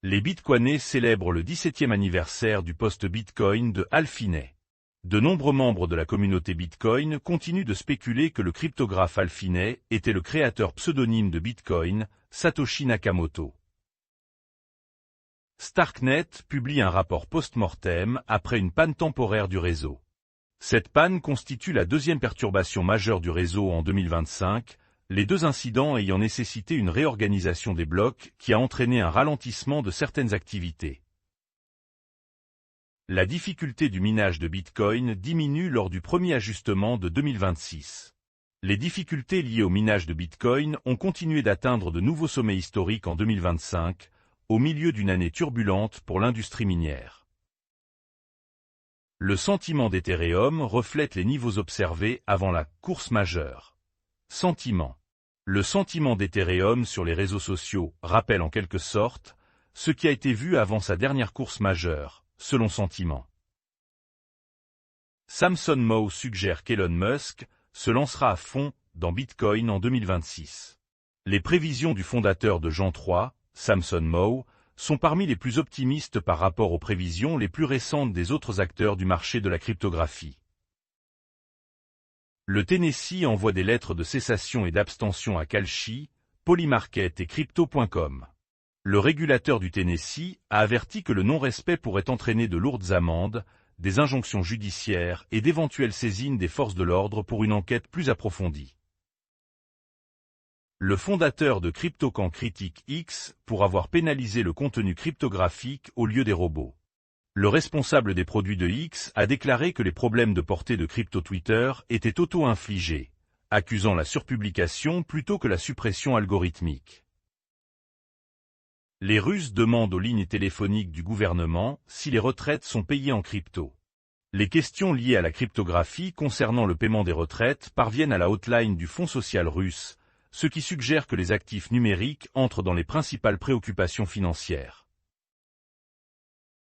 Les Bitcoinés célèbrent le 17e anniversaire du post Bitcoin de Hal Finney. De nombreux membres de la communauté Bitcoin continuent de spéculer que le cryptographe Hal Finney était le créateur pseudonyme de Bitcoin, Satoshi Nakamoto. Starknet publie un rapport post-mortem après une panne temporaire du réseau. Cette panne constitue la deuxième perturbation majeure du réseau en 2025, les deux incidents ayant nécessité une réorganisation des blocs qui a entraîné un ralentissement de certaines activités. La difficulté du minage de Bitcoin diminue lors du premier ajustement de 2026. Les difficultés liées au minage de Bitcoin ont continué d'atteindre de nouveaux sommets historiques en 2025, au milieu d'une année turbulente pour l'industrie minière. Le sentiment d'Ethereum reflète les niveaux observés avant la course majeure. Sentiment. Le sentiment d'Ethereum sur les réseaux sociaux rappelle en quelque sorte ce qui a été vu avant sa dernière course majeure, selon Sentiment. Samson Mow suggère qu'Elon Musk se lancera à fond dans Bitcoin en 2026. Les prévisions du fondateur de Jean 3, Samson Mow, sont parmi les plus optimistes par rapport aux prévisions les plus récentes des autres acteurs du marché de la cryptographie. Le Tennessee envoie des lettres de cessation et d'abstention à Kalshi, Polymarket et Crypto.com. Le régulateur du Tennessee a averti que le non-respect pourrait entraîner de lourdes amendes, des injonctions judiciaires et d'éventuelles saisines des forces de l'ordre pour une enquête plus approfondie. Le fondateur de CryptoCamp critique X pour avoir pénalisé le contenu cryptographique au lieu des robots. Le responsable des produits de X a déclaré que les problèmes de portée de crypto-Twitter étaient auto-infligés, accusant la surpublication plutôt que la suppression algorithmique. Les Russes demandent aux lignes téléphoniques du gouvernement si les retraites sont payées en crypto. Les questions liées à la cryptographie concernant le paiement des retraites parviennent à la hotline du Fonds social russe, ce qui suggère que les actifs numériques entrent dans les principales préoccupations financières.